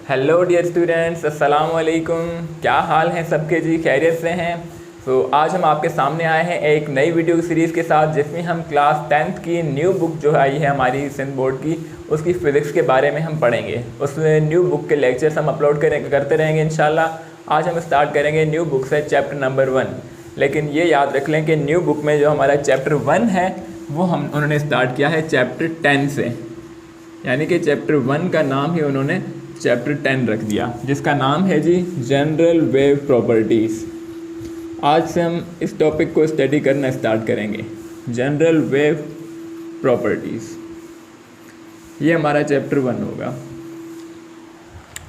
Hello dear students, अस्सलाम वालेकुम। क्या हाल है सबके जी? खैरियत से हैं? तो आज हम आपके सामने आए हैं एक नई वीडियो सीरीज़ के साथ, जिसमें हम क्लास 10th की न्यू बुक जो आई है हमारी सिंध बोर्ड की, उसकी फ़िज़िक्स के बारे में हम पढ़ेंगे। उस न्यू बुक के लेक्चर्स हम अपलोड करते रहेंगे इंशाल्लाह। आज हम स्टार्ट करेंगे न्यू बुक से चैप्टर नंबर 1। लेकिन ये याद रख लें कि न्यू बुक में जो हमारा चैप्टर 1 है वो उन्होंने स्टार्ट किया है चैप्टर 10 से, यानी कि चैप्टर 1 का नाम ही उन्होंने चैप्टर 10 रख दिया, जिसका नाम है जी जनरल वेव प्रॉपर्टीज़। आज से हम इस टॉपिक को स्टडी करना स्टार्ट करेंगे, जनरल वेव प्रॉपर्टीज़। ये हमारा चैप्टर 1 होगा,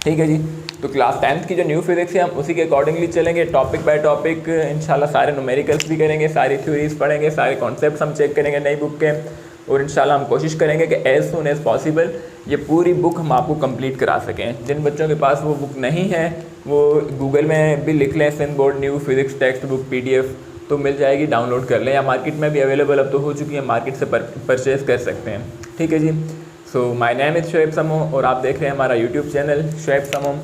ठीक है जी। तो क्लास 10th की जो न्यू फिज़िक्स है हम उसी के अकॉर्डिंगली चलेंगे, टॉपिक बाय टॉपिक इंशाल्लाह। सारे न्यूमेरिकल्स भी करेंगे, सारी थ्योरीज पढ़ेंगे, सारे कॉन्सेप्ट्स हम चेक करेंगे नई बुक के, और इंशाल्लाह हम कोशिश करेंगे कि एज़ सून एज़ पॉसिबल ये पूरी बुक हम आपको कंप्लीट करा सकें। जिन बच्चों के पास वो बुक नहीं है वो गूगल में भी लिख लें Sindh board new physics textbook PDF, तो मिल जाएगी, डाउनलोड कर लें, या मार्केट में भी अवेलेबल अब तो हो चुकी है, मार्केट से परचेज़ कर सकते हैं, ठीक है जी। So my name is Shoaib Samo और आप देख रहे हैं हमारा यूट्यूब चैनल शोएब समो।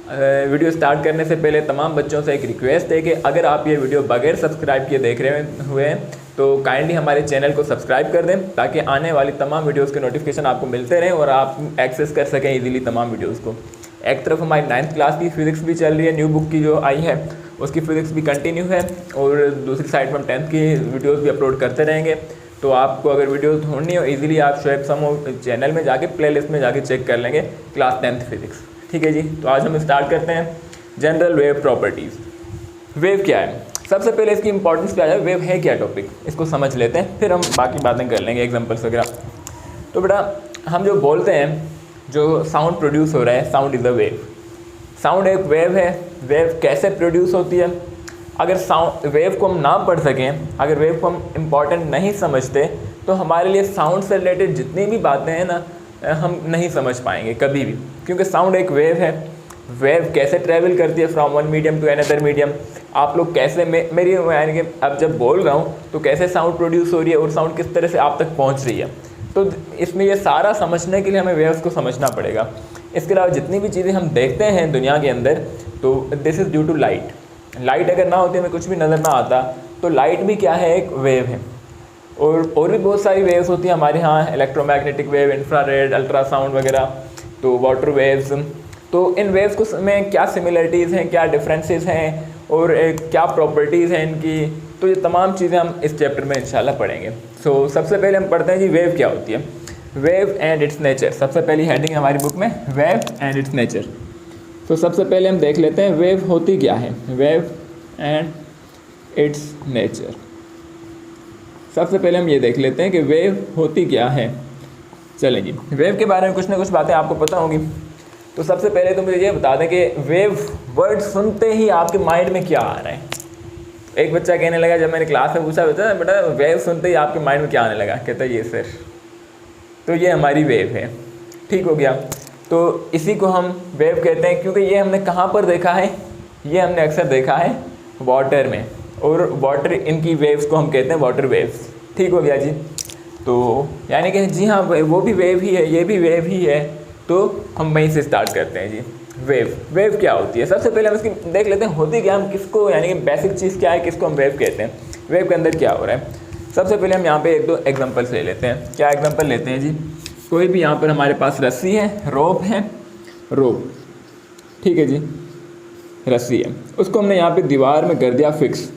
वीडियो स्टार्ट करने से पहले तमाम बच्चों से एक रिक्वेस्ट है कि अगर आप ये वीडियो बगैर सब्सक्राइब किए देख रहे हुए हैं तो काइंडली हमारे चैनल को सब्सक्राइब कर दें, ताकि आने वाली तमाम वीडियोस के नोटिफिकेशन आपको मिलते रहें और आप एक्सेस कर सकें इजीली तमाम वीडियोस को। एक तरफ हमारी 9th क्लास की फ़िज़िक्स भी चल रही है, न्यू बुक की जो आई है उसकी फ़िज़िक्स भी कंटिन्यू है, और दूसरी साइड पर हम 10th की वीडियोज़ भी अपलोड करते रहेंगे। तो आपको अगर वीडियोज़ ढूंढनी हो ईजिली आप शोएब समो चैनल में जाके प्लेलिस्ट में जाके चेक कर लेंगे क्लास 10th फिज़िक्स, ठीक है जी। तो आज हम स्टार्ट करते हैं जनरल वेव प्रॉपर्टीज़। वेव क्या है? सबसे पहले इसकी इंपॉर्टेंस क्या है, वेव है क्या टॉपिक, इसको समझ लेते हैं, फिर हम बाकी बातें कर लेंगे एग्जांपल्स वगैरह। तो बेटा हम जो बोलते हैं, जो साउंड प्रोड्यूस हो रहा है, sound is a wave. Sound एक वेव है। वेव कैसे प्रोड्यूस होती है? अगर साउंड वेव को हम ना पढ़ सकें, अगर वेव को हम इम्पॉर्टेंट नहीं समझते, तो हमारे लिए साउंड से रिलेटेड जितनी भी बातें हैं ना हम नहीं समझ पाएंगे कभी भी, क्योंकि साउंड एक वेव है। वेव कैसे ट्रैवल करती है from one medium to another medium, आप लोग कैसे मेरी यानी कि अब जब बोल रहा हूँ तो कैसे साउंड प्रोड्यूस हो रही है और साउंड किस तरह से आप तक पहुँच रही है, तो इसमें ये सारा समझने के लिए हमें वेव्स को समझना पड़ेगा। इसके अलावा जितनी भी चीज़ें हम देखते हैं दुनिया के अंदर, तो this is due to light. Light अगर ना होती, हमें कुछ भी नज़र ना आता, तो लाइट भी क्या है, एक वेव है। और भी बहुत सारी वेव्स होती हैं हमारे यहाँ, इलेक्ट्रोमैग्नेटिक वेव, इंफ्रारेड, अल्ट्रासाउंड वगैरह, तो वाटर वेव्स। तो इन वेव्स को में क्या सिमिलरिटीज़ हैं, क्या डिफरेंसेस हैं, और क्या प्रॉपर्टीज़ हैं इनकी, तो ये तमाम चीज़ें हम इस चैप्टर में इंशाल्लाह पढ़ेंगे। सो सबसे पहले हम पढ़ते हैं जी वेव क्या होती है, वेव एंड इट्स नेचर। सबसे पहली हेडिंग है हमारी बुक में वेव एंड इट्स नेचर। तो सबसे पहले हम देख लेते हैं वेव होती क्या है, वेव एंड इट्स नेचर। सबसे पहले हम ये देख लेते हैं कि वेव होती क्या है। चलें जी, वेव के बारे में कुछ ना कुछ बातें आपको पता होंगी। तो सबसे पहले तो मुझे ये बता दें कि वेव वर्ड सुनते ही आपके माइंड में क्या आ रहा है। एक बच्चा कहने लगा, जब मैंने क्लास में पूछा बेटा वेव सुनते ही आपके माइंड में क्या आने लगा, कहता ये सर, तो ये हमारी वेव है, ठीक हो गया। तो इसी को हम वेव कहते हैं, क्योंकि ये हमने कहाँ पर देखा है, ये हमने अक्सर देखा है वाटर में, और वाटर इनकी वेव्स को हम कहते हैं वाटर वेव्स, ठीक हो गया जी। तो यानी कि जी हाँ, वो भी वेव ही है, ये भी वेव ही है। तो हम वहीं से स्टार्ट करते हैं जी। वेव क्या होती है? सबसे पहले हम इसकी देख लेते हैं होती क्या, हम किसको, यानी कि बेसिक चीज़ क्या है, किसको हम वेव कहते हैं, वेव के अंदर क्या हो रहा है। सबसे पहले हम यहाँ पे एक दो एग्जांपल्स ले लेते हैं। क्या एग्जांपल लेते हैं जी? कोई भी यहाँ पर हमारे पास रस्सी है, रोप है, रोप, ठीक है जी, रस्सी है, उसको हमने यहाँ पे दीवार में कर दिया फिक्स।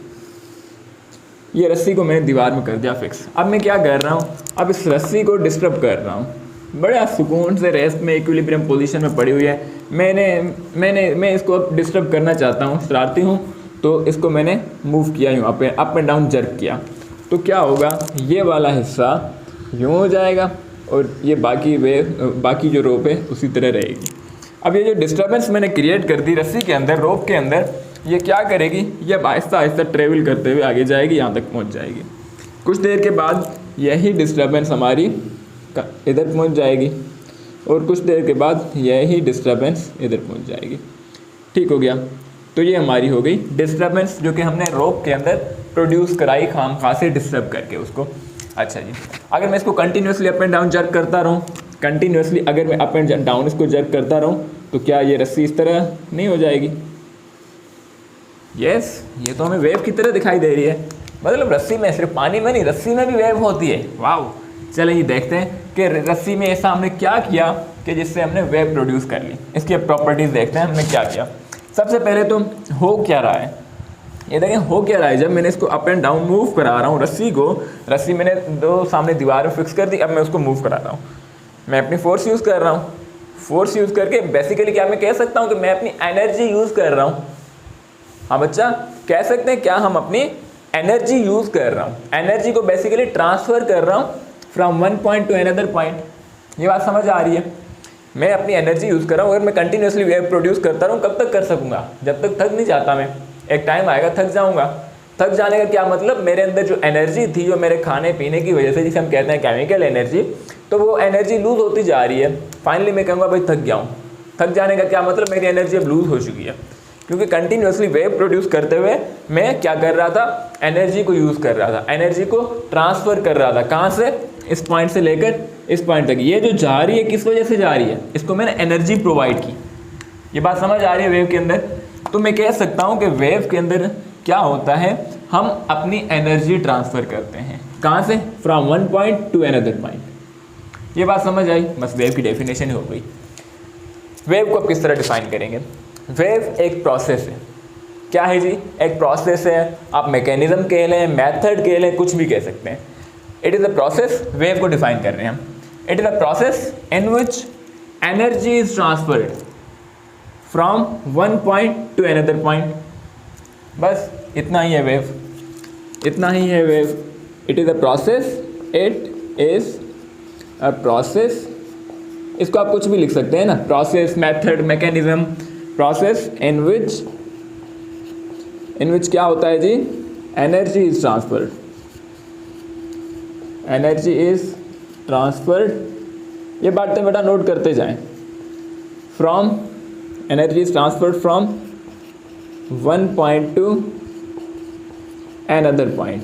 ये रस्सी को मैंने दीवार में कर दिया फिक्स। अब मैं क्या कर रहा हूँ, अब इस रस्सी को डिस्टर्ब कर रहा हूँ, बड़ा सुकून से रेस्ट में इक्विलिब्रियम पोजीशन में पड़ी हुई है। मैं इसको अब डिस्टर्ब करना चाहता हूँ, शरारती हूँ, तो इसको मैंने मूव किया, यूँ अप एंड डाउन जर्क किया, तो क्या होगा, ये वाला हिस्सा यूँ हो जाएगा और ये बाकी जो रोप है उसी तरह रहेगी। अब ये जो डिस्टर्बेंस मैंने क्रिएट कर दी रस्सी के अंदर, रोप के अंदर, ये क्या करेगी, ये आहिस्ता आहिस्ता ट्रेवल करते हुए आगे जाएगी, यहाँ तक पहुँच जाएगी। कुछ देर के बाद यही डिस्टर्बेंस हमारी इधर पहुँच जाएगी, और कुछ देर के बाद यही डिस्टर्बेंस इधर पहुँच जाएगी, ठीक हो गया। तो ये हमारी हो गई डिस्टर्बेंस, जो कि हमने रोप के अंदर प्रोड्यूस कराई खामखा से डिस्टर्ब करके उसको। अच्छा जी, अगर मैं इसको continuously up and down jerk करता रहूँ, कंटिन्यूसली अगर मैं अप एंड डाउन इसको जर्क करता रहूँ, तो क्या ये रस्सी इस तरह नहीं हो जाएगी? यस, ये तो हमें वेव की तरह दिखाई दे रही है। मतलब रस्सी में, सिर्फ पानी में नहीं, रस्सी में भी वेव होती है। वाह, चलिए देखते हैं कि रस्सी में ऐसा हमने क्या किया कि जिससे हमने वेव प्रोड्यूस कर ली। इसकी प्रॉपर्टीज़ देखते हैं हमने क्या किया। सबसे पहले तो हो क्या रहा है, ये देखें हो क्या रहा है। जब मैंने इसको अप एंड डाउन मूव करा रहा हूँ रस्सी को, रस्सी मैंने दो सामने दीवार में फिक्स कर दी, अब मैं उसको मूव करा रहा हूँ, मैं अपनी फोर्स यूज़ कर रहा हूँ। फोर्स यूज़ करके बेसिकली क्या मैं कह सकता हूँ कि मैं अपनी एनर्जी यूज़ कर रहा हूँ। हाँ बच्चा, कह सकते हैं क्या हम अपनी एनर्जी यूज़ कर रहा हूँ, एनर्जी को बेसिकली ट्रांसफ़र कर रहा हूँ from one point to another point. ये बात समझ आ रही है? मैं अपनी एनर्जी यूज़ कर रहा हूँ। अगर मैं कंटिन्यूसली वेव प्रोड्यूस करता रहूँ, कब तक कर सकूँगा? जब तक थक नहीं जाता मैं। एक टाइम आएगा थक जाऊँगा। थक जाने का क्या मतलब, मेरे अंदर जो एनर्जी थी, जो मेरे खाने पीने की वजह से, जिसे हम कहते हैं केमिकल एनर्जी, तो वो एनर्जी लूज़ होती जा रही है। फाइनली मैं कहूँगा भाई थक गया हूँ। थक जाने का क्या मतलब, मेरी एनर्जी अब लूज़ हो चुकी है, क्योंकि कंटिन्यूसली वेव प्रोड्यूस करते हुए मैं क्या कर रहा था, एनर्जी को यूज़ कर रहा था, एनर्जी को ट्रांसफ़र कर रहा था। कहाँ से? इस पॉइंट से लेकर इस पॉइंट तक। ये जो जा रही है किस वजह से जा रही है? इसको मैंने एनर्जी प्रोवाइड की। ये बात समझ आ रही है वेव के अंदर? तो मैं कह सकता हूँ कि वेव के अंदर क्या होता है, हम अपनी एनर्जी ट्रांसफ़र करते हैं। कहाँ से? From one point to another point. ये बात समझ आई? बस वेव की डेफिनेशन हो गई। वेव को आप किस तरह डिफाइन करेंगे? वेव एक प्रोसेस है। क्या है जी? एक प्रोसेस है। आप मैकेनिज्म कह लें, मेथड कह लें, कुछ भी कह सकते हैं। It is a process, wave को डिफाइन कर रहे हैं हम। It is a process in which energy is transferred from one point to another point. बस इतना ही है वेव, इतना ही है wave. It is a process, it is a process. इसको आप कुछ भी लिख सकते हैं ना, process, method, mechanism. Process in which क्या होता है जी, energy is transferred, energy is transferred. ये बातें बेटा नोट करते जाएं। From, energy is transferred from one point to another point,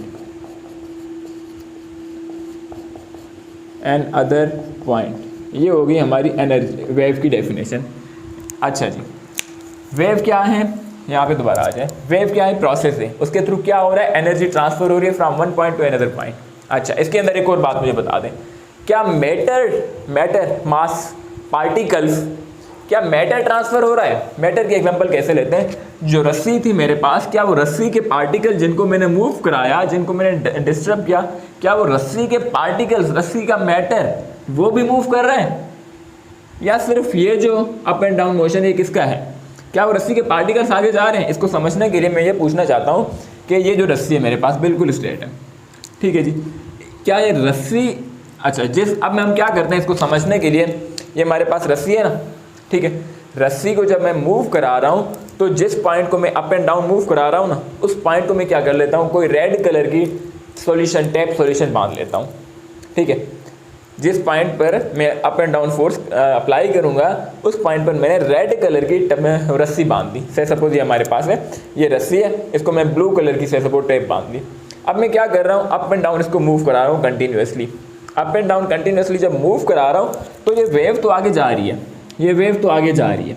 another point. ये होगी हमारी एनर्जी, वेव की डेफिनेशन। अच्छा जी, वेव क्या है, यहाँ पे दोबारा आ जाए। वेव क्या है? प्रोसेस है, उसके थ्रू क्या हो रहा है, एनर्जी ट्रांसफर हो रही है from one point to another point. अच्छा, इसके अंदर एक और बात मुझे बता दें, क्या मैटर, मास, पार्टिकल्स, क्या मैटर ट्रांसफर हो रहा है? मैटर की एग्जांपल कैसे लेते हैं? जो रस्सी थी मेरे पास, क्या वो रस्सी के पार्टिकल जिनको मैंने मूव कराया, जिनको मैंने डिस्टर्ब किया, क्या वो रस्सी के पार्टिकल्स, रस्सी का मैटर, वो भी मूव कर रहे हैं? या सिर्फ ये जो अप एंड डाउन मोशन ये किसका है? क्या वो रस्सी के पार्टिकल्स आगे जा रहे हैं? इसको समझने के लिए मैं ये पूछना चाहता हूँ कि ये जो रस्सी है मेरे पास बिल्कुल स्ट्रेट है, ठीक है जी, क्या ये रस्सी, अच्छा अब हम क्या करते हैं इसको समझने के लिए, ये हमारे पास रस्सी है ना, ठीक है, रस्सी को जब मैं मूव करा रहा हूँ तो जिस पॉइंट को मैं अप एंड डाउन मूव करा रहा हूँ ना, उस पॉइंट को मैं क्या कर लेता हूँ, कोई रेड कलर की सॉल्यूशन, टेप सॉल्यूशन बांध लेता हूँ, ठीक है। जिस पॉइंट पर मैं up and down force apply करूँगा, उस पॉइंट पर मैंने रेड कलर की रस्सी बांध दी। से सपोज ये हमारे पास है, ये रस्सी है, इसको मैं ब्लू कलर की से सपोज टेप बांध दी। अब मैं क्या कर रहा हूँ, अप एंड डाउन इसको मूव करा रहा हूँ continuously. Up and down continuously जब मूव करा रहा हूँ तो ये वेव तो आगे जा रही है, ये वेव तो आगे जा रही है।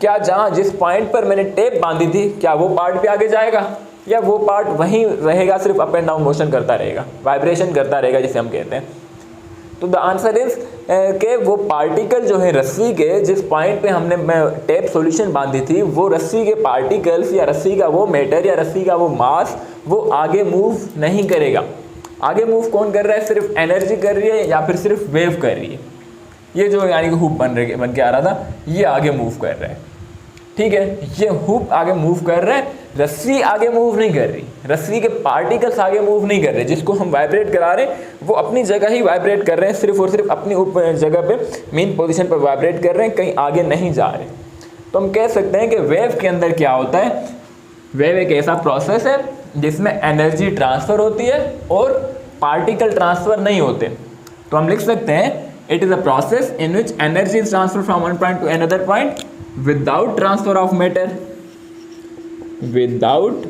क्या जहाँ जिस पॉइंट पर मैंने टेप बांधी थी, क्या वो पार्ट भी आगे जाएगा, या वो पार्ट वहीं रहेगा, सिर्फ अप एंड डाउन मोशन करता रहेगा, वाइब्रेशन करता रहेगा जिसे हम कहते हैं? तो द आंसर इज कि वो पार्टिकल जो है रस्सी के, जिस पॉइंट पे हमने टेप सॉल्यूशन बांधी थी, वो रस्सी के पार्टिकल्स या रस्सी का वो मैटर या रस्सी का वो मास, वो आगे मूव नहीं करेगा। आगे मूव कौन कर रहा है? सिर्फ एनर्जी कर रही है या फिर सिर्फ वेव कर रही है? ये जो यानी कि हुप बन के आ रहा था, ये आगे मूव कर रहा है, ठीक है, ये हुप आगे मूव कर रहा है, रस्सी आगे मूव नहीं कर रही, रस्सी के पार्टिकल्स आगे मूव नहीं कर रहे। जिसको हम वाइब्रेट करा रहे हैं वो अपनी जगह ही वाइब्रेट कर रहे हैं, सिर्फ और सिर्फ अपनी जगह पे, मेन पोजीशन पर वाइब्रेट कर रहे हैं, कहीं आगे नहीं जा रहे। तो हम कह सकते हैं कि वेव के अंदर क्या होता है, वेव एक ऐसा प्रोसेस है जिसमें एनर्जी ट्रांसफ़र होती है और पार्टिकल ट्रांसफ़र नहीं होते। तो हम लिख सकते हैं it is a process in which energy is transfer from one point to another point without transfer of matter, without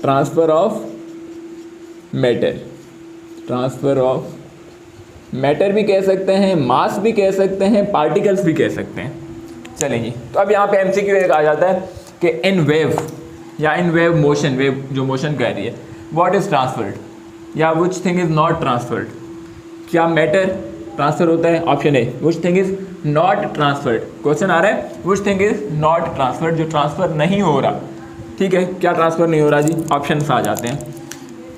transfer of matter, transfer of matter भी कह सकते हैं, मास भी कह सकते हैं, पार्टिकल्स भी कह सकते हैं। चलें जी, तो अब यहाँ पे एमसीक्यू एक आ जाता है कि इन वेव या इन वेव मोशन, वेव जो मोशन कह रही है, व्हाट इज़ ट्रांसफर्ड या which thing is not transferred. क्या मैटर ट्रांसफर होता है? Option A which thing is not transferred. Question आ रहा है which thing is not transferred, जो ट्रांसफ़र नहीं हो रहा। ठीक है, क्या ट्रांसफ़र नहीं हो रहा जी? ऑप्शंस आ जाते हैं,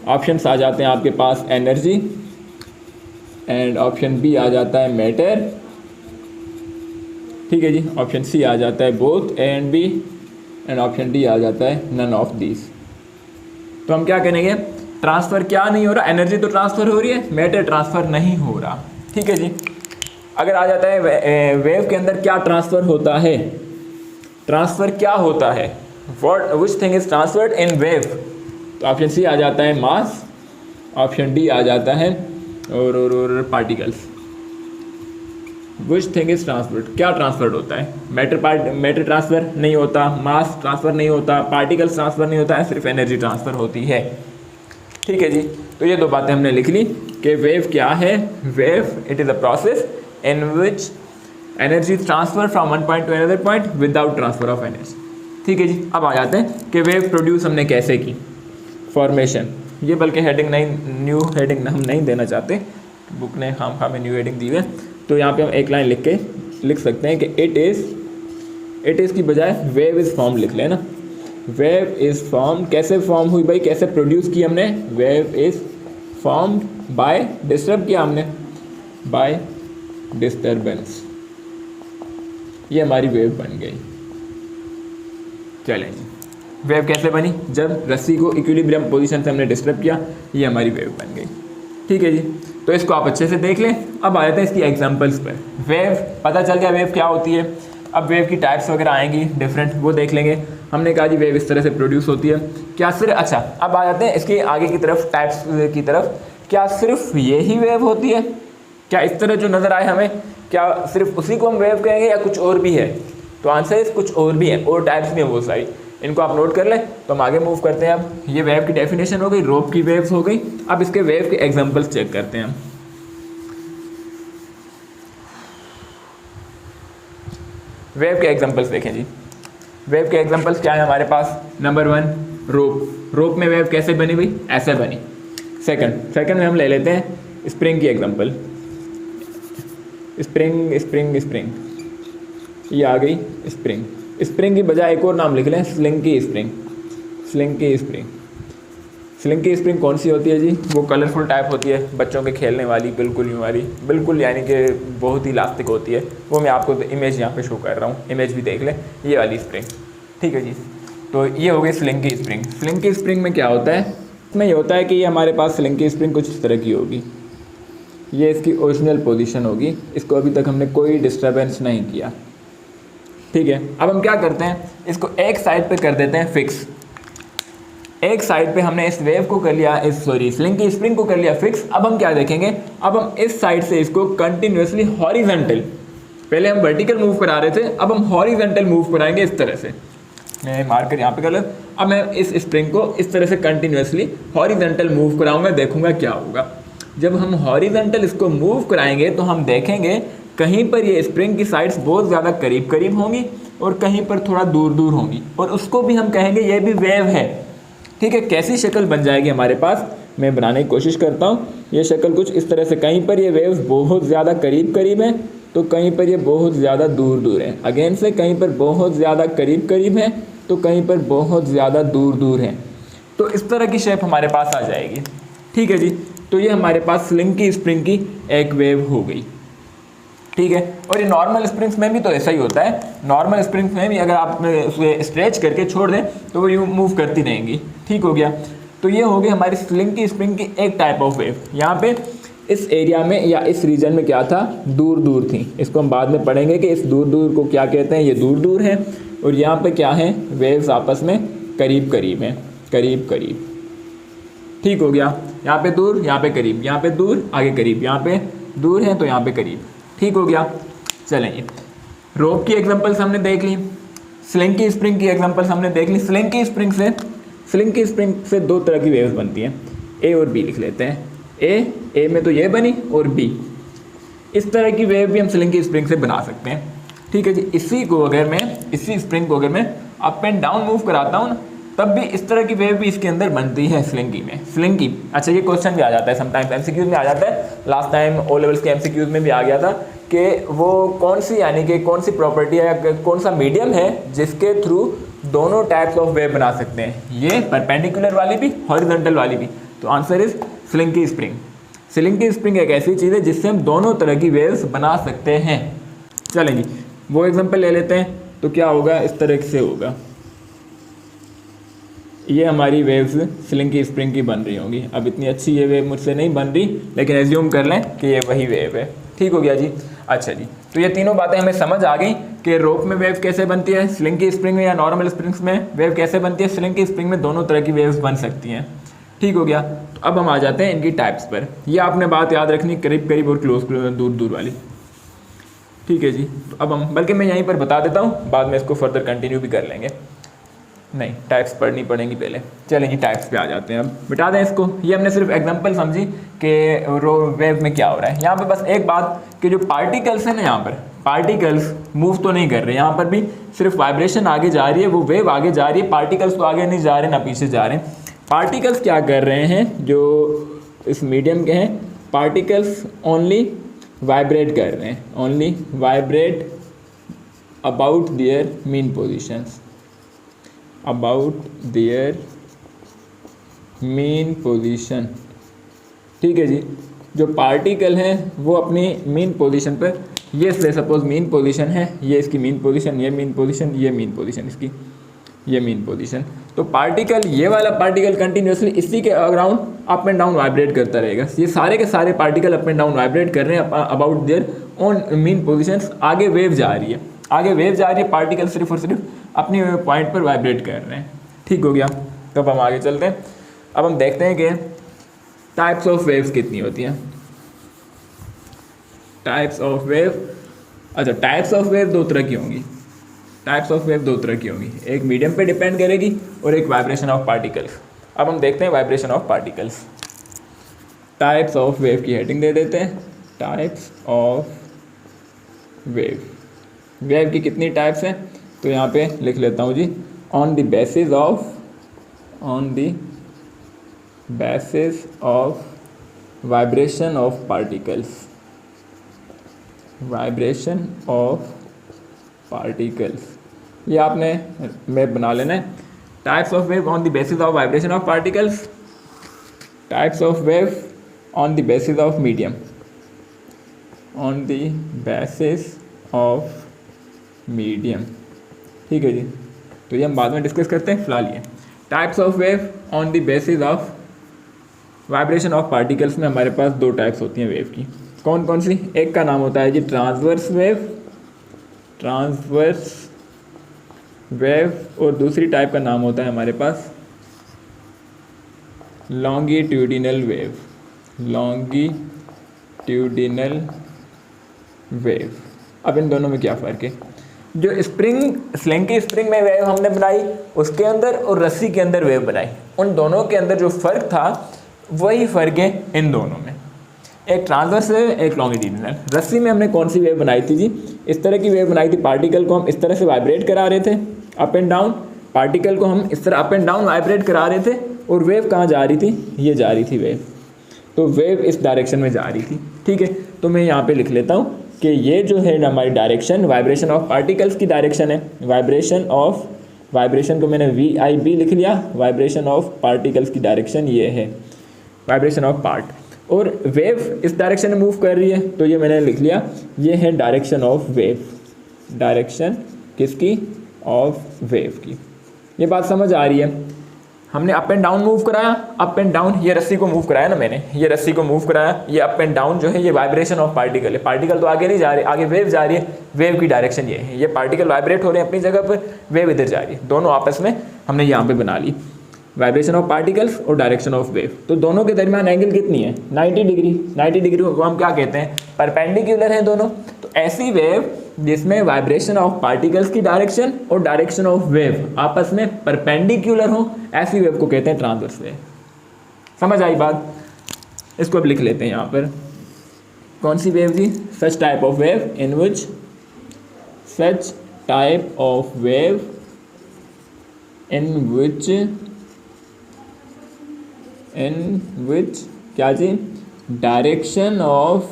ऑप्शंस आ जाते हैं आपके पास एनर्जी, एंड ऑप्शन बी आ जाता है मैटर। ठीक है जी, ऑप्शन सी आ जाता है both A and B, and option D आ जाता है नन ऑफ दीज। तो हम क्या करेंगे? ट्रांसफ़र क्या नहीं हो रहा? एनर्जी तो ट्रांसफ़र हो रही है, मैटर ट्रांसफ़र नहीं हो रहा। ठीक है जी, अगर आ जाता है वेव के अंदर क्या ट्रांसफ़र होता है, ट्रांसफ़र क्या होता है, what which thing is transferred in wave, तो ऑप्शन सी आ जाता है मास, ऑप्शन डी आ जाता है और particles. Which thing is transferred, क्या ट्रांसफर्ड होता है? मैटर ट्रांसफ़र नहीं होता, मास ट्रांसफ़र नहीं होता, पार्टिकल्स ट्रांसफ़र नहीं होता है, सिर्फ एनर्जी ट्रांसफ़र होती है। ठीक है जी, तो ये दो बातें हमने लिख ली कि वेव क्या है। Wave it is a process in which energy transfer from one point to another point without transfer of energy. ठीक है जी, अब आ जाते हैं कि वेव प्रोड्यूस हमने कैसे की। फॉर्मेशन, ये बल्कि हेडिंग नहीं, न्यू हेडिंग हम नहीं देना चाहते, बुक ने खाम में न्यू हेडिंग दी है, तो यहाँ पे हम एक लाइन लिख सकते हैं कि इट इज़ की बजाय वेव इज़ फॉर्म लिख लें ना। वेव इज़ फॉर्म, कैसे फॉर्म हुई भाई, कैसे प्रोड्यूस की हमने? Wave is formed by, disturb किया हमने, बाय डिस्टर्बेंस, ये हमारी वेव बन गई। चलें जी, वेव कैसे बनी? जब रस्सी को इक्विलिब्रियम पोजीशन से हमने डिस्टर्ब किया, ये हमारी वेव बन गई। ठीक है जी, तो इसको आप अच्छे से देख लें। अब आ जाते हैं इसकी एग्जांपल्स पर। वेव पता चल गया वेव क्या होती है। अब वेव की टाइप्स वगैरह आएंगी डिफरेंट, वो देख लेंगे। हमने कहा जी वेव इस तरह से प्रोड्यूस होती है। क्या सिर्फ, अच्छा अब आ जाते हैं इसके आगे की तरफ, टाइप्स की तरफ। क्या सिर्फ यही वेव होती है? क्या इस तरह जो नज़र आए हमें, क्या सिर्फ उसी को हम वेव कहेंगे या कुछ और भी है? तो आंसर इस कुछ और भी है, और टाइप्स भी हैं वो सारी, इनको आप नोट कर लें। तो हम आगे मूव करते हैं। अब ये वेव की डेफिनेशन हो गई, रोप की वेव्स हो गई। अब इसके वेव के एग्जांपल्स चेक करते हैं हम। वेव के एग्जांपल्स देखें जी। वेव के एग्जांपल्स क्या है हमारे पास? नंबर 1 रोप। रोप में वेव कैसे बनी हुई? ऐसे बनी। सेकंड में हम ले लेते हैं स्प्रिंग की एग्जांपल। स्प्रिंग, ये आ गई स्प्रिंग। स्प्रिंग की बजाय एक और नाम लिख लें, स्लिंकी स्प्रिंग कौन सी होती है जी? वो कलरफुल टाइप होती है, बच्चों के खेलने वाली, बिल्कुल यानी कि बहुत ही इलास्टिक होती है। वो मैं आपको इमेज यहाँ पे शो कर रहा हूँ, इमेज भी देख लें, ये वाली स्प्रिंग। ठीक है जी, तो ये हो गई स्लिंकी स्प्रिंग। स्लिंकी स्प्रिंग में क्या होता है? इसमें ये होता है कि ये हमारे पास स्लिंकी स्प्रिंग कुछ इस तरह की होगी। ये इसकी ओरिजिनल पोजीशन होगी, इसको अभी तक हमने कोई डिस्टर्बेंस नहीं किया। ठीक है, अब हम क्या करते हैं, इसको एक साइड पे कर देते हैं फिक्स। एक साइड पे हमने इस वेव को कर लिया, स्लिंकी स्प्रिंग को कर लिया फिक्स। अब हम क्या देखेंगे, अब हम इस साइड से इसको कंटिन्यूसली हॉरिजॉन्टल, पहले हम वर्टिकल मूव करा रहे थे, अब हम हॉरिजॉन्टल मूव कराएंगे इस तरह से। मैं मार्कर यहाँ पे कर लूँ। अब मैं इस स्प्रिंग को इस तरह से कंटिन्यूसली हॉरिजॉन्टल मूव कराऊंगा, देखूंगा क्या होगा। जब हम हॉरिजॉन्टल इसको मूव कराएंगे तो हम देखेंगे कहीं पर ये स्प्रिंग की साइड्स बहुत ज़्यादा करीब होंगी और कहीं पर थोड़ा दूर होंगी, और उसको भी हम कहेंगे ये भी वेव है। ठीक है, कैसी शक्ल बन जाएगी हमारे पास, मैं बनाने की कोशिश करता हूँ। ये शक्ल कुछ इस तरह से, कहीं पर ये वेव्स बहुत ज़्यादा करीब हैं तो कहीं पर ये बहुत ज़्यादा दूर हैं। अगेन से कहीं पर बहुत ज़्यादा करीब हैं तो कहीं पर बहुत ज़्यादा दूर हैं। तो इस तरह की शेप हमारे पास आ जाएगी। ठीक है जी, तो ये हमारे पास स्लिंकी स्प्रिंग की एक वेव हो गई। ठीक है, और ये नॉर्मल स्प्रिंग्स में भी तो ऐसा ही होता है। नॉर्मल स्प्रिंग्स में भी अगर आप उसे स्ट्रेच करके छोड़ दें तो वो यूँ मूव करती रहेंगी। ठीक हो गया, तो ये हो गई हमारी स्लिंकी स्प्रिंग की एक टाइप ऑफ वेव। यहाँ पे इस एरिया में या इस रीजन में क्या था, दूर थी। इसको हम बाद में पढ़ेंगे कि इस दूर को क्या कहते हैं। ये दूर है, और यहाँ पे क्या है, वेव्स आपस में करीब हैं, करीब। ठीक हो गया, यहाँ पे दूर, यहाँ पे करीब, यहाँ पे दूर, आगे करीब, यहाँ पे दूर है तो यहाँ पे करीब। ठीक हो गया, चलें। रोप की एग्जांपल्स हमने देख ली, स्लिंकी स्प्रिंग की एग्जांपल्स हमने देख ली। स्लिंकी स्प्रिंग से दो तरह की वेव्स बनती हैं, ए और बी लिख लेते हैं। ए में तो ये बनी और बी, इस तरह की वेव भी हम स्लिंकी स्प्रिंग से बना सकते हैं। ठीक है जी। इसी स्प्रिंग को अगर मैं अप एंड डाउन मूव कराता हूँ ना, तब भी इस तरह की वेव भी इसके अंदर बनती है स्लिंकी में। स्लिंकी, अच्छा ये क्वेश्चन भी आ जाता है समटाइम्स, एमसीक्यूज में आ जाता है। लास्ट टाइम ओ लेवल्स के एमसीक्यूज में भी आ गया था कि वो कौन सी, यानी कि कौन सी प्रॉपर्टी है या कौन सा मीडियम है जिसके थ्रू दोनों टाइप्स ऑफ वेव बना सकते हैं, ये परपेंडिकुलर वाली भी, हॉरिजॉन्टल वाली भी। तो answer is slinky spring. Slinky spring एक ऐसी चीज़ है जिससे हम दोनों तरह की वेव्स बना सकते हैं। चलेंगे वो एग्जांपल ले लेते हैं। तो क्या होगा, इस तरह से होगा, ये हमारी वेव्स स्लिंकी स्प्रिंग की बन रही होंगी। अब इतनी अच्छी ये वेव मुझसे नहीं बन रही, लेकिन एज्यूम कर लें कि ये वही वेव है। ठीक हो गया जी। अच्छा जी, तो ये तीनों बातें हमें समझ आ गई कि रोप में वेव कैसे बनती है, स्लिंकी स्प्रिंग में या नॉर्मल स्प्रिंग्स में वेव कैसे बनती है। स्लिंकी स्प्रिंग में दोनों तरह की वेव्स बन सकती हैं। ठीक हो गया। तो अब हम आ जाते हैं इनकी टाइप्स पर। ये आपने बात याद रखनी, करीब करीब और क्लोज दूर दूर वाली। ठीक है जी। तो अब हम, बल्कि मैं यहीं पर बता देता हूँ, बाद में इसको फर्दर कंटिन्यू भी कर लेंगे। नहीं, टाइप्स पढ़नी पड़ेंगी पहले। चलेंगे टाइप्स पे आ जाते हैं। अब मिटा दें इसको। ये हमने सिर्फ एग्जांपल समझी कि रो वेव में क्या हो रहा है। यहाँ पे बस एक बात कि जो पार्टिकल्स हैं ना, यहाँ पर पार्टिकल्स मूव तो नहीं कर रहे, यहाँ पर भी सिर्फ वाइब्रेशन आगे जा रही है, वो वेव आगे जा रही है, पार्टिकल्स तो आगे नहीं जा रहे ना पीछे जा रहे हैं। पार्टिकल्स क्या कर रहे हैं, जो इस मीडियम के हैं, पार्टिकल्स ओनली वाइब्रेट कर रहे हैं, only vibrate about their mean positions, about their mean position. ठीक है जी। जो पार्टिकल हैं वो अपनी मीन पोजीशन पर, ये सपोज मीन पोजीशन है, ये इसकी मीन पोजीशन, ये मीन पोजीशन, ये मीन पोजीशन इसकी, ये मीन पोजीशन। तो पार्टिकल, ये वाला पार्टिकल कंटिन्यूसली इसी के around up and down vibrate करता रहेगा। ये सारे के सारे particle up and down vibrate कर रहे हैं about their on mean positions. आगे वेव जा रही है, आगे वेव जा रही है, पार्टिकल सिर्फ और सिर्फ अपनी पॉइंट पर वाइब्रेट कर रहे हैं। ठीक हो गया। तो अब हम आगे चलते हैं। अब हम देखते हैं कि टाइप्स ऑफ वेव्स कितनी होती हैं। टाइप्स ऑफ वेव, अच्छा टाइप्स ऑफ वेव दो तरह की होंगी। टाइप्स ऑफ वेव दो तरह की होंगी, एक मीडियम पे डिपेंड करेगी और एक वाइब्रेशन ऑफ पार्टिकल्स। अब हम देखते हैं vibration of particles. Types of wave की हेडिंग दे देते हैं, टाइप्स ऑफ वेव। वेव की कितनी टाइप्स हैं, तो यहाँ पे लिख लेता हूँ जी, on the basis of vibration of particles, vibration of particles. ये आपने मैप बना लेना है। Types of wave on the basis of vibration of particles, types of wave on the basis of medium, on the basis of medium. ठीक है जी। तो ये हम बाद में डिस्कस करते हैं, फिलहाल ये types of wave on the basis of vibration of particles में हमारे पास दो टाइप्स होती हैं वेव की। कौन कौन सी, एक का नाम होता है जी ट्रांसवर्स वेव, ट्रांसवर्स वेव, और दूसरी टाइप का नाम होता है हमारे पास लॉन्गिट्यूडिनल वेव, लॉन्गिट्यूडिनल वेव। अब इन दोनों में क्या फ़र्क है, जो स्प्रिंग, स्लिंकी स्प्रिंग में वेव हमने बनाई उसके अंदर और रस्सी के अंदर वेव बनाई, उन दोनों के अंदर जो फ़र्क था वही फ़र्क है इन दोनों में। एक ट्रांसवर्स वेव, एक लॉन्गिट्यूडिनल। रस्सी में हमने कौन सी वेव बनाई थी जी, इस तरह की वेव बनाई थी। पार्टिकल को हम इस तरह से वाइब्रेट करा रहे थे अप एंड डाउन, पार्टिकल को हम इस तरह अप एंड डाउन वाइब्रेट करा रहे थे, और वेव कहाँ जा रही थी, ये जा रही थी वेव। तो वेव इस डायरेक्शन में जा रही थी। ठीक है। तो मैं यहाँ पे लिख लेता हूँ कि ये जो है हमारी डायरेक्शन वाइब्रेशन ऑफ पार्टिकल्स की डायरेक्शन है। वाइब्रेशन को मैंने VIB लिख लिया, वाइब्रेशन ऑफ पार्टिकल्स की डायरेक्शन ये है, वाइब्रेशन ऑफ पार्ट। और वेव इस डायरेक्शन में मूव कर रही है, तो ये मैंने लिख लिया, ये है डायरेक्शन ऑफ वेव, डायरेक्शन किसकी, ऑफ वेव की। ये बात समझ आ रही है। हमने अप एंड डाउन मूव कराया, अप एंड डाउन, ये रस्सी को मूव कराया ना मैंने, ये रस्सी को मूव कराया, ये अप एंड डाउन जो है ये वाइब्रेशन ऑफ पार्टिकल है। पार्टिकल तो आगे नहीं जा रहे, आगे वेव जा रही है, वेव की डायरेक्शन ये है। ये पार्टिकल वाइब्रेट हो रहे हैं अपनी जगह पर, वेव इधर जा रही है, दोनों आपस में हमने यहाँ पे बना ली, वाइब्रेशन ऑफ पार्टिकल्स और डायरेक्शन ऑफ वेव। तो दोनों के दरमियान एंगल कितनी है, 90 डिग्री। 90 डिग्री को हम क्या कहते हैं, परपेंडिकुलर हैं दोनों। तो ऐसी वेव जिसमें वाइब्रेशन ऑफ पार्टिकल्स की डायरेक्शन और डायरेक्शन ऑफ वेव आपस में परपेंडिकुलर हो, ऐसी वेव को कहते हैं ट्रांसवर्स वेव। समझ आई बात। इसको अब लिख लेते हैं यहाँ पर, कौन सी वेव जी? Such type of wave in which, such type of wave in which क्या जी? डायरेक्शन ऑफ,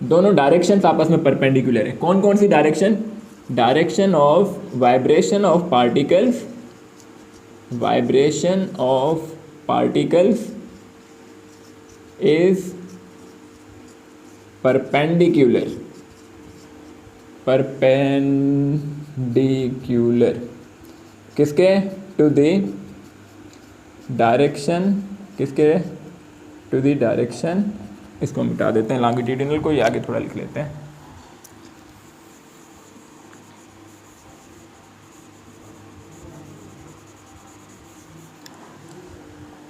दोनों डायरेक्शंस आपस में परपेंडिकुलर है। कौन कौन सी direction? Direction of vibration of particles, vibration of particles is perpendicular, perpendicular किसके? टू द डायरेक्शन, किसके? टू द डायरेक्शन, इसको मिटा देते हैं लॉन्गिट्यूडिनल को, ये आगे थोड़ा लिख लेते हैं।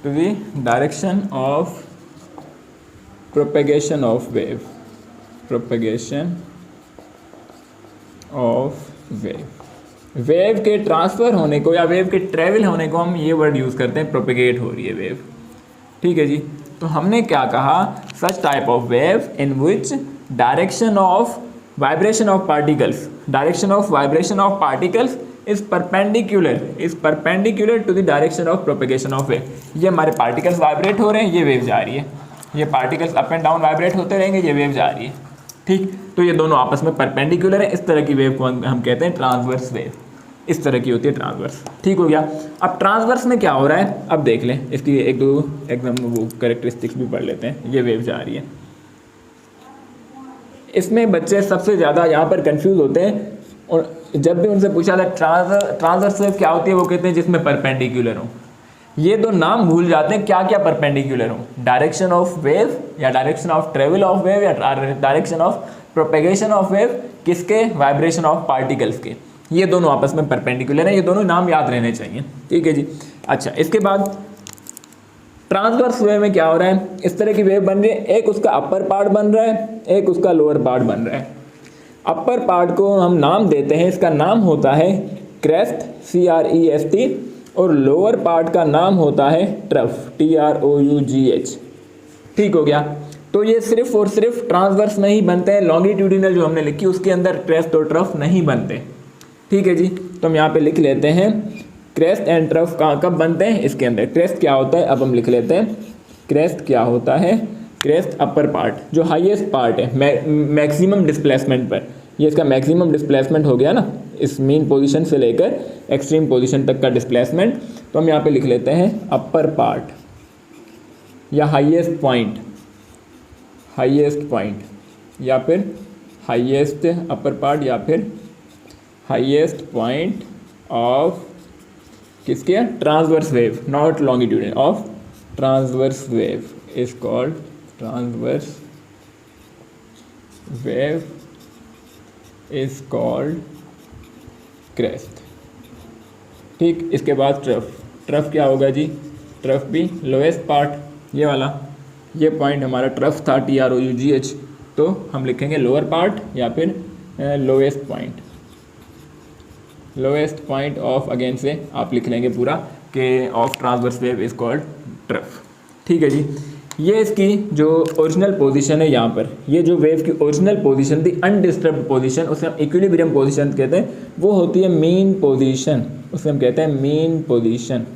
To the direction of propagation of wave, propagation of wave, wave के ट्रांसफ़र होने को या वेव के ट्रेवल होने को हम ये वर्ड यूज़ करते हैं, प्रोपेगेट हो रही है वेव। ठीक है जी। तो हमने क्या कहा? Such type of wave in which direction of vibration of particles, direction of vibration of particles is perpendicular to the direction of propagation of wave. ये हमारे पार्टिकल्स वाइब्रेट हो रहे हैं, ये वेव जा रही है, ये particles up and down vibrate होते रहेंगे, ये वेव जा रही है। ठीक, तो ये दोनों आपस में परपेंडिकुलर है। इस तरह की वेव को हम कहते हैं ट्रांसवर्स वेव। इस तरह की होती है ट्रांसवर्स। ठीक हो गया। अब ट्रांसवर्स में क्या हो रहा है अब देख लें, इसकी एक दो एकदम वो कैरेक्टरिस्टिक्स भी पढ़ लेते हैं। ये वेव जा रही है, इसमें बच्चे सबसे ज़्यादा यहाँ पर कंफ्यूज होते हैं, और जब भी उनसे पूछा था ट्रांसवर्स वेव क्या होती है, वो कहते हैं जिसमें परपेंडिकुलर हो। ये दो नाम भूल जाते हैं, क्या क्या परपेंडिकुलर हो, डायरेक्शन ऑफ वेव या direction of travel of wave या direction of propagation of wave, किसके? वाइब्रेशन ऑफ पार्टिकल्स के। ये दोनों आपस में परपेंडिकुलर हैं, ये दोनों नाम याद रहने चाहिए। ठीक है जी। अच्छा, इसके बाद ट्रांसवर्स वेव में क्या हो रहा है? इस तरह की वेव बन रही है, एक उसका अपर पार्ट बन रहा है, एक उसका लोअर पार्ट बन रहा है। अपर पार्ट को हम नाम देते हैं, इसका नाम होता है क्रेस्ट, CREST, और लोअर पार्ट का नाम होता है ट्रफ, TROUGH। ठीक हो गया। तो ये सिर्फ और सिर्फ ट्रांसवर्स में ही बनते हैं, लॉन्गिट्यूडिनल जो हमने लिखी उसके अंदर क्रेस्ट और ट्रफ नहीं बनते। ठीक है जी। तो हम यहाँ पे लिख लेते हैं क्रेस्ट एंड ट्रफ कब बनते हैं? इसके अंदर। क्रेस्ट क्या होता है अब हम लिख लेते हैं, क्रेस्ट क्या होता है? क्रेस्ट अपर पार्ट जो हाईएस्ट पार्ट है मैक्सिमम डिस्प्लेसमेंट पर, ये इसका मैक्सिमम डिस्प्लेसमेंट हो गया ना, इस मीन पोजीशन से लेकर एक्सट्रीम पोजीशन तक का डिस्प्लेसमेंट। तो हम यहाँ पे लिख लेते हैं अपर पार्ट या हाईएस्ट पॉइंट, या फिर हाईएस्ट अपर पार्ट या फिर हाईएस्ट पॉइंट ऑफ किसके? Transverse wave, not longitudinal, of transverse wave is called transverse wave is called crest. ठीक, इसके बाद ट्रफ क्या होगा जी? ट्रफ भी लोएस्ट पार्ट, ये वाला, ये पॉइंट हमारा ट्रफ था, TROUGH, तो हम लिखेंगे लोअर पार्ट या फिर लोएस्ट पॉइंट ऑफ, अगेन से आप लिख लेंगे पूरा कि of transverse wave is called trough. ठीक है जी। ये इसकी जो ओरिजिनल पोजीशन है यहाँ पर, ये जो वेव की ओरिजिनल पोजीशन थी, अनडिस्टर्ब्ड पोजीशन, उसे हम इक्विलिब्रियम पोजीशन कहते हैं, वो होती है मीन पोजीशन, उसे हम कहते हैं मीन पोजीशन।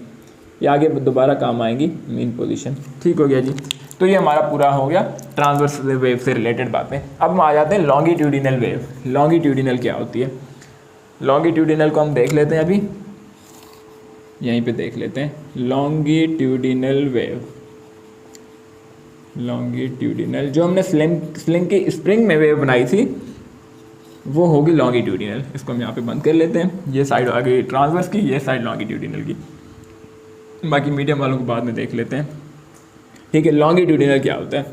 ये आगे दोबारा काम आएंगी, मीन पोजीशन। ठीक हो गया जी। तो ये हमारा पूरा हो गया ट्रांसवर्स वेव से रिलेटेड बातें। अब हम आ जाते हैं लॉन्गिट्यूडिनल वेव। लॉन्गिट्यूडिनल क्या होती है? लॉन्गिट्यूडिनल को हम देख लेते हैं, अभी यहीं पे देख लेते हैं। लॉन्गिट्यूडिनल वेव, लॉन्गिट्यूडिनल जो हमने स्प्रिंग में वेव बनाई थी वो होगी लॉन्गिट्यूडिनल। इसको हम यहाँ पे बंद कर लेते हैं। ये साइड आ गई ट्रांसवर्स की, ये साइड लॉन्गिट्यूडिनल की, बाकी मीडियम वालों को बाद में देख लेते हैं। ठीक है, लॉन्गिट्यूडिनल क्या होता है?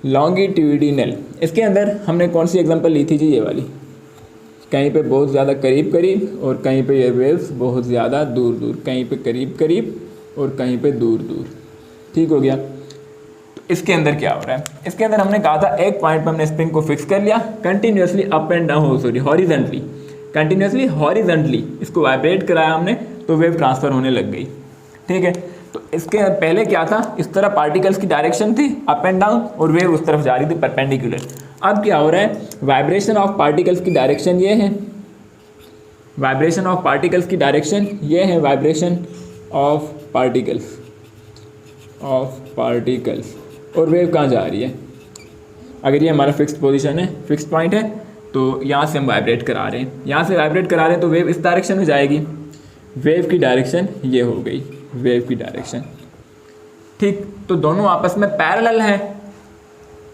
लॉन्गिट्यूडिनल, इसके अंदर हमने कौन सी एग्जांपल ली थी जी? ये वाली, कहीं पे बहुत ज़्यादा करीब करीब और कहीं पे ये वेव्स बहुत ज़्यादा दूर दूर, कहीं पे करीब करीब और कहीं पे दूर दूर। ठीक हो गया। तो इसके अंदर क्या हो रहा है? इसके अंदर हमने कहा था एक पॉइंट पर हमने स्प्रिंग को फिक्स कर लिया, continuously up and down, horizontally, continuously horizontally इसको वाइब्रेट कराया हमने, तो वेव ट्रांसफ़र होने लग गई। ठीक है। तो इसके पहले क्या था, इस तरह पार्टिकल्स की डायरेक्शन थी अप एंड डाउन और वेव उस तरफ जा रही थी परपेंडिकुलर। अब क्या हो रहा है, वाइब्रेशन ऑफ पार्टिकल्स की डायरेक्शन ये है, वाइब्रेशन ऑफ पार्टिकल्स की डायरेक्शन ये है, वाइब्रेशन ऑफ पार्टिकल्स और वेव कहाँ जा रही है, अगर ये हमारा फिक्स्ड पोजीशन है, फिक्स्ड पॉइंट है, तो यहाँ से हम वाइब्रेट करा रहे हैं, यहाँ से वाइब्रेट करा रहे हैं तो वेव इस डायरेक्शन में जाएगी, वेव की डायरेक्शन ये हो गई, वेव की डायरेक्शन। ठीक, तो दोनों आपस में पैरेलल हैं,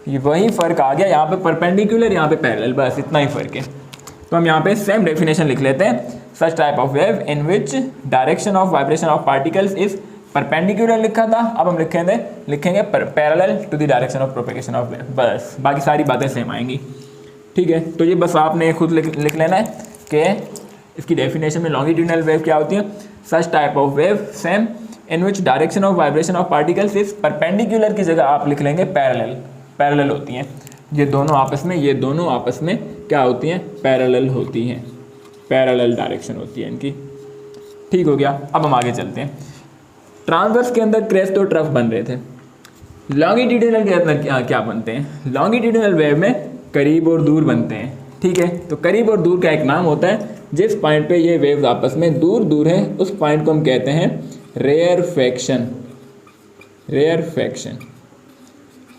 ये वही फ़र्क आ गया, यहाँ पे परपेंडिकुलर, यहाँ पे पैरेलल, बस इतना ही फ़र्क है। तो हम यहाँ पे सेम डेफिनेशन लिख लेते हैं, such type of wave in which direction of vibration of particles is perpendicular लिखा था, अब हम लिखेंगे parallel to the direction of propagation of wave, बस बाकी सारी बातें सेम आएंगी। ठीक है, तो ये बस आपने खुद लिख लेना है कि इसकी डेफिनेशन में लॉन्गिट्यूडिनल वेव क्या होती है, सच type of wave same in which direction of vibration of particles is perpendicular की जगह आप लिख लेंगे पैरेलल होती हैं। ये दोनों आपस में क्या होती हैं, पैरेलल होती हैं, पैरेलल डायरेक्शन होती है इनकी। ठीक हो गया, अब हम आगे चलते हैं। ट्रांसवर्स के अंदर क्रेस्ट और ट्रफ बन रहे थे, लॉन्गिट्यूडिनल के अंदर क्या बनते हैं, लॉन्गिट्यूडिनल वेव में करीब और दूर बनते हैं। ठीक है, तो करीब और दूर का एक नाम होता है, जिस पॉइंट पे ये वेव्स आपस में दूर है उस पॉइंट को हम कहते हैं रेयरफेक्शन,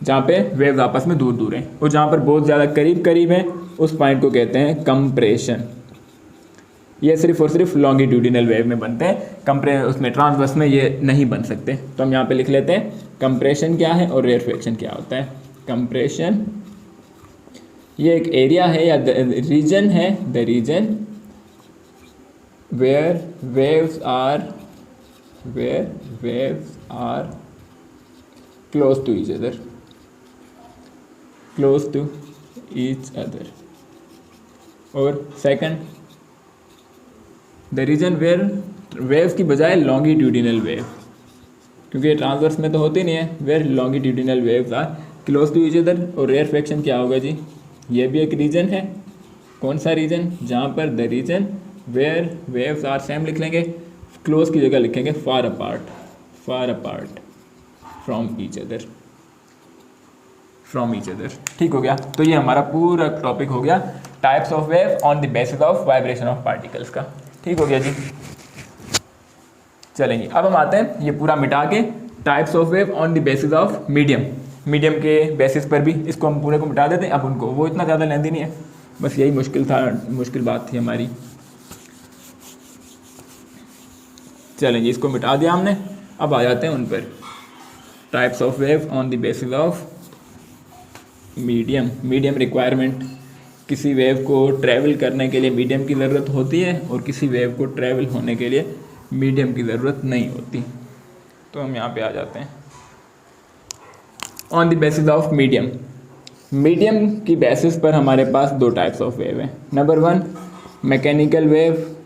जहाँ पे वेव्स आपस में दूर हैं, और जहाँ पर बहुत ज़्यादा करीब हैं उस पॉइंट को कहते हैं कंप्रेशन। ये सिर्फ और सिर्फ लॉन्गिट्यूडिनल वेव में बनते हैं, उसमें ट्रांसवर्स में ये नहीं बन सकते। तो हम यहाँ पे लिख लेते हैं कंप्रेशन क्या है और रेयरफेक्शन क्या होता है। कंप्रेशन ये एक एरिया है या रीजन है, the reason where waves are close to each other, और second the reason where waves की बजाय लॉन्गिट्यूडिनल वेव, क्योंकि ये ट्रांसवर्स में तो होती नहीं है, where longitudinal waves are close to each other. और रेयरफेक्शन क्या होगा जी, ये भी एक रीजन है, कौन सा रीजन, जहाँ पर the reason where waves are same लिख लेंगे, क्लोज की जगह लिखेंगे far apart from each other. ठीक हो गया, तो ये हमारा पूरा टॉपिक हो गया types of wave on the basis of vibration of particles का। ठीक हो गया जी, चलेंगे अब हम आते हैं ये पूरा मिटा के types of wave on the basis of medium के बेसिस पर भी इसको हम पूरे को मिटा देते हैं। अब उनको वो इतना ज़्यादा लेंदी नहीं है, बस यही मुश्किल बात थी हमारी। चलेंगे, इसको मिटा दिया हमने, अब आ जाते हैं उन पर। Types of wave on the basis of medium requirement, किसी वेव को ट्रैवल करने के लिए मीडियम की ज़रूरत होती है और किसी वेव को ट्रैवल होने के लिए मीडियम की ज़रूरत नहीं होती। तो हम यहाँ पे आ जाते हैं on the basis of medium की बेसिस पर हमारे पास दो टाइप्स ऑफ वेव हैं। नंबर 1 मैकेनिकल वेव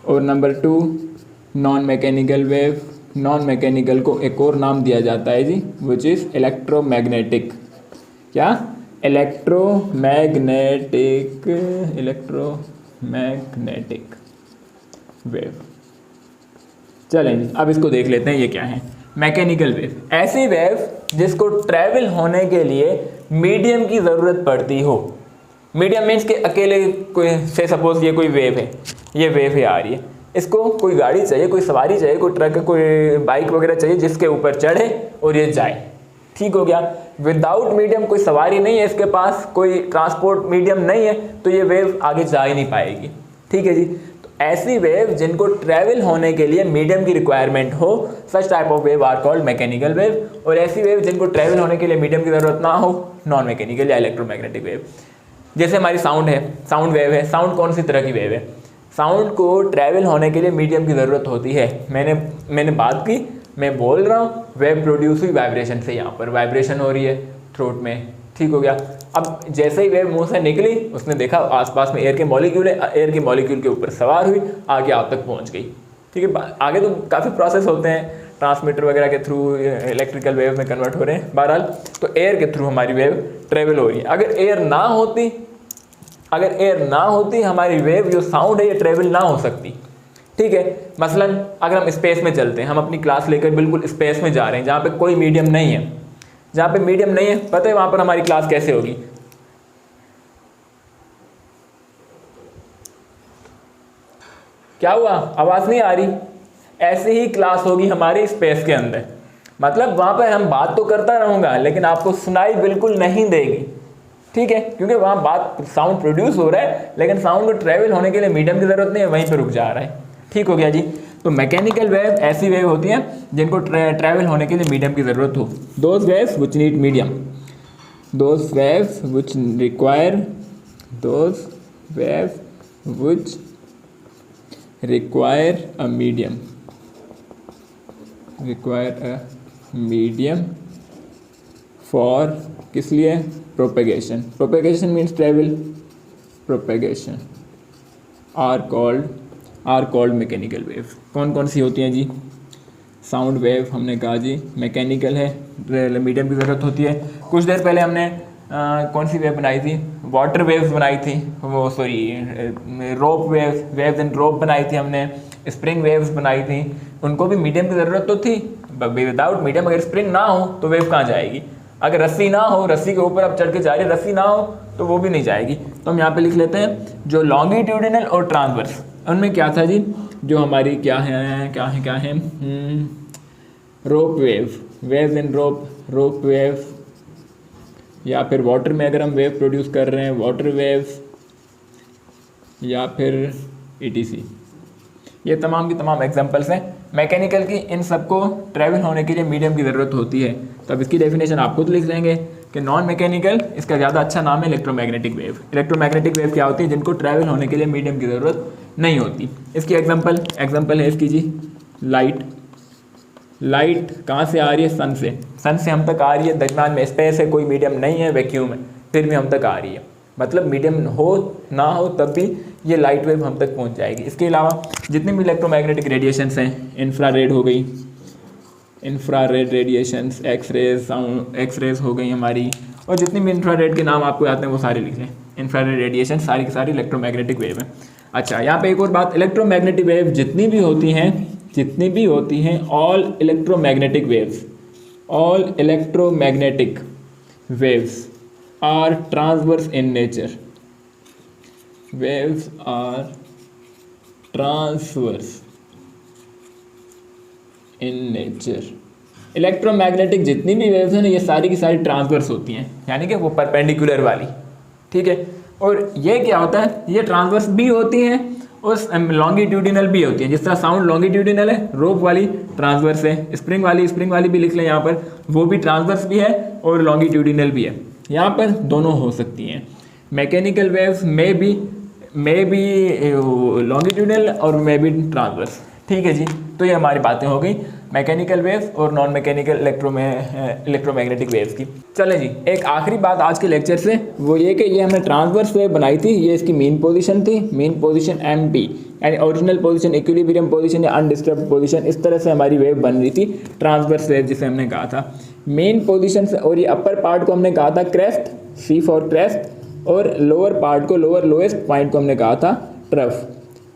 और number 2 non mechanical wave. Non mechanical को एक और नाम दिया जाता है जी, विच इज़ इलेक्ट्रोमैग्नेटिक। क्या? Electromagnetic wave. चलें अब इसको देख लेते हैं ये क्या है। मैकेनिकल वेव, ऐसी वेव जिसको ट्रैवल होने के लिए मीडियम की ज़रूरत पड़ती हो। मीडियम मीन्स के अकेले कोई से सपोज ये कोई वेव है, ये वेव है आ रही है, इसको कोई गाड़ी चाहिए, कोई सवारी चाहिए, कोई ट्रक, कोई बाइक वगैरह चाहिए जिसके ऊपर चढ़े और ये जाए। ठीक हो गया। विदाउट मीडियम कोई सवारी नहीं है इसके पास, कोई ट्रांसपोर्ट मीडियम नहीं है, तो ये वेव आगे जा ही नहीं पाएगी। ठीक है जी। तो ऐसी वेव जिनको ट्रैवल होने के लिए मीडियम की रिक्वायरमेंट हो, such type of wave are called mechanical wave. और ऐसी वेव जिनको ट्रैवल होने के लिए मीडियम की ज़रूरत ना हो, नॉन मैकेनिकल या इलेक्ट्रोमैग्नेटिक वेव। जैसे हमारी साउंड है, साउंड वेव है। साउंड कौन सी तरह की वेव है? साउंड को ट्रैवल होने के लिए मीडियम की ज़रूरत होती है। मैंने बात की, मैं बोल रहा हूँ, वेव प्रोड्यूस हुई वाइब्रेशन से, यहाँ पर वाइब्रेशन हो रही है थ्रोट में। ठीक हो गया। अब जैसे ही वेव मुंह से निकली, उसने देखा आसपास में एयर के मॉलिक्यूल है, एयर के मॉलिक्यूल के ऊपर सवार हुई, आगे आप तक पहुँच गई। ठीक है। आगे तो काफ़ी प्रोसेस होते हैं, ट्रांसमीटर वगैरह के थ्रू इलेक्ट्रिकल वेव में कन्वर्ट हो रहे हैं। बहरहाल तो एयर के थ्रू हमारी वेव ट्रेवल हो रही है। अगर एयर ना होती हमारी वेव जो साउंड है ये ट्रेवल ना हो सकती। ठीक है। मसलन अगर हम स्पेस में चलते हैं, हम अपनी क्लास लेकर बिल्कुल स्पेस में जा रहे हैं जहाँ पे कोई मीडियम नहीं है, जहाँ पे मीडियम नहीं है, पता है वहाँ पर हमारी क्लास कैसे होगी? क्या हुआ, आवाज़ नहीं आ रही? ऐसे ही क्लास होगी हमारे स्पेस के अंदर। मतलब वहाँ पर हम बात तो करता रहूँगा लेकिन आपको सुनाई बिल्कुल नहीं देगी, ठीक है, क्योंकि वहाँ बात साउंड प्रोड्यूस हो रहा है लेकिन साउंड को ट्रैवल होने के लिए मीडियम की ज़रूरत नहीं है, वहीं पर रुक जा रहा है। ठीक हो गया जी। तो मैकेनिकल वेव ऐसी वेव होती हैं जिनको ट्रैवल होने के लिए मीडियम की ज़रूरत हो। Those waves which need medium, those waves which require, those waves which require a medium, require a medium for किस लिए? propagation, propagation means travel, propagation are called mechanical wave। कौन कौन सी होती हैं जी? साउंड वेव हमने कहा जी मैकेनिकल है, medium की ज़रूरत होती है। कुछ देर पहले हमने कौन सी वेव बनाई थी? वाटर वेव्स बनाई थी, वो सॉरी रोप वेव्स एंड रोप बनाई थी हमने, स्प्रिंग वेव्स बनाई थी, उनको भी मीडियम की ज़रूरत तो थी। विदाउट मीडियम अगर स्प्रिंग ना हो तो वेव कहाँ जाएगी? अगर रस्सी ना हो, रस्सी के ऊपर आप चढ़ के जा रही, रस्सी ना हो तो वो भी नहीं जाएगी। तो हम यहाँ पे लिख लेते हैं जो लॉन्गिट्यूडिनल और ट्रांसवर्स, उनमें क्या था जी? जो हमारी क्या है रोप वेव्स एंड रोप वेव्स, या फिर वाटर में अगर हम वेव प्रोड्यूस कर रहे हैं वाटर वेव्स, या फिर ETC। ये तमाम की तमाम एग्जांपल्स हैं मैकेनिकल की। इन सबको ट्रैवल होने के लिए मीडियम की ज़रूरत होती है। तो अब इसकी डेफिनेशन आप खुद लिख लेंगे कि नॉन मैकेनिकल, इसका ज़्यादा अच्छा नाम है इलेक्ट्रोमैग्नेटिक वेव। इलेक्ट्रोमैग्नेटिक वेव क्या होती है? जिनको ट्रैवल होने के लिए मीडियम की ज़रूरत नहीं होती। इसकी एग्जाम्पल है इसकी जी लाइट कहाँ से आ रही है? सन से हम तक आ रही है, दरम्यान में स्पेस है, कोई मीडियम नहीं है, वैक्यूम है, फिर भी हम तक आ रही है। मतलब मीडियम हो ना हो तब भी ये लाइट वेव हम तक पहुंच जाएगी। इसके अलावा जितनी भी इलेक्ट्रोमैग्नेटिक रेडिएशंस हैं, इंफ्रारेड हो गई, इंफ्रारेड रेडिएशंस, एक्सरेज हो गई हमारी, और जितनी भी इंफ्रारेड के नाम आपको आते हैं वो सारे लिख लें। इंफ्रारेड रेडिएशन सारी की सारी इलेक्ट्रोमैग्नेटिक वेव है। अच्छा, यहाँ पे एक और बात, इलेक्ट्रोमैग्नेटिक वेव जितनी भी होती हैं all electromagnetic waves are transverse in nature, waves are transverse in nature. Electromagnetic जितनी भी वेव्स हैं ना, ये सारी की सारी ट्रांसवर्स होती हैं, यानी कि वो परपेंडिकुलर वाली, ठीक है। और ये क्या होता है? ये ट्रांसवर्स भी होती हैं और लॉन्गिट्यूडिनल भी होती हैं। जिस तरह साउंड लॉन्गिट्यूडिनल है, रोप वाली ट्रांसवर्स है, स्प्रिंग वाली भी लिख लें यहाँ पर, वो भी ट्रांसवर्स भी है और लॉन्गिट्यूडिनल भी है। यहाँ पर दोनों हो सकती हैं। मैकेनिकल वेव्स में भी लॉन्गिट्यूडिनल और मे भी ट्रांसवर्स, ठीक है जी। तो ये हमारी बातें हो गई मैकेनिकल वेव्स और नॉन मैकेनिकल इलेक्ट्रोमैग्नेटिक वेव्स की। चलें जी, एक आखिरी बात आज के लेक्चर से, वो ये कि ये हमने ट्रांसवर्स वेव बनाई थी, ये इसकी मीन पोजीशन थी, मीन पोजीशन MP, यानी ओरिजिनल पोजीशन, इक्विलिब्रियम पोजीशन या अनडिस्टर्ब पोजीशन, इस तरह से हमारी वेव बन रही थी ट्रांसवर्स वेव, जिसे हमने कहा था मेन पोजीशन से। और ये अपर पार्ट को हमने कहा था क्रेस्ट, C फॉर क्रेस्ट, और लोअर पार्ट को, लोएस्ट पॉइंट को हमने कहा था ट्रफ।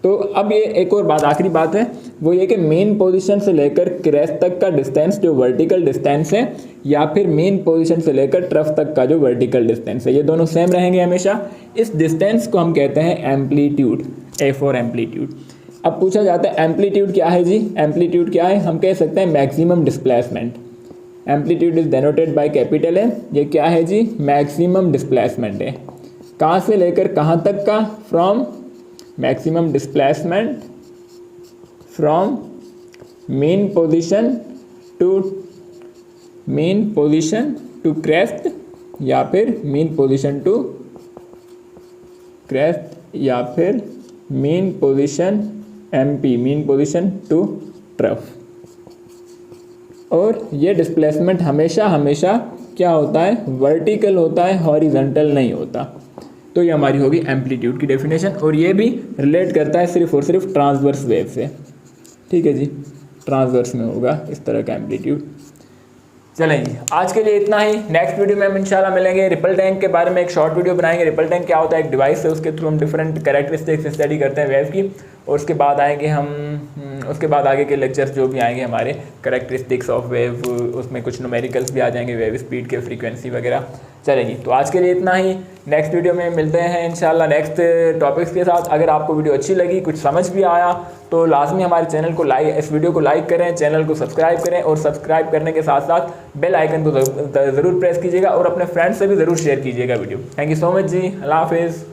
तो अब ये एक और बात, आखिरी बात है, वो ये कि मेन पोजीशन से लेकर क्रेस्ट तक का डिस्टेंस जो वर्टिकल डिस्टेंस है, या फिर मेन पोजीशन से लेकर ट्रफ तक का जो वर्टिकल डिस्टेंस है, ये दोनों सेम रहेंगे हमेशा। इस डिस्टेंस को हम कहते हैं एम्पलीट्यूड, A फॉर एम्पलीट्यूड। अब पूछा जाता है एम्पलीट्यूड क्या है जी? एम्पलीट्यूड क्या है? हम कह सकते हैं maximum displacement. Amplitude is denoted by capital है। ये क्या है जी? मैक्सिमम डिस्प्लेसमेंट है। कहाँ से लेकर कहाँ तक का? From maximum displacement from mean position to crest, या फिर मेन पोजीशन टू क्रेस्ट, या फिर mean position MP, mean position to trough. और ये डिस्प्लेसमेंट हमेशा क्या होता है? वर्टिकल होता है, हॉरिजॉन्टल नहीं होता। तो ये हमारी होगी एम्पलीट्यूड की डेफिनेशन, और ये भी रिलेट करता है सिर्फ और सिर्फ ट्रांसवर्स वेव से, ठीक है जी। ट्रांसवर्स में होगा इस तरह का एम्पलीट्यूड। चलें जी, आज के लिए इतना ही। नेक्स्ट वीडियो में हम इंशाल्लाह मिलेंगे। रिपल टैंक के बारे में एक शॉर्ट वीडियो बनाएंगे। रिपल टैंक क्या होता है, एक डिवाइस है, उसके थ्रू हम डिफरेंट कैरेक्टरिस्टिक्स स्टडी करते हैं वेव की। और उसके बाद आएंगे हम उसके बाद आगे के लेक्चर्स जो भी आएंगे हमारे कैरेक्टरिस्टिक्स ऑफ वेव, उसमें कुछ न्यूमेरिकल्स भी आ जाएंगे, वेव स्पीड के, फ्रीक्वेंसी वगैरह। चलेंगी, तो आज के लिए इतना ही। नेक्स्ट वीडियो में मिलते हैं इंशाल्लाह नेक्स्ट टॉपिक्स के साथ। अगर आपको वीडियो अच्छी लगी, कुछ समझ भी आया, तो लाजमी हमारे चैनल को इस वीडियो को लाइक करें, चैनल को सब्सक्राइब करें, और सब्सक्राइब करने के साथ साथ बेल आइकन को ज़रूर प्रेस कीजिएगा, और अपने फ्रेंड्स से भी ज़रूर शेयर कीजिएगा video. Thank you so much जी, अल्लाह हाफिज़।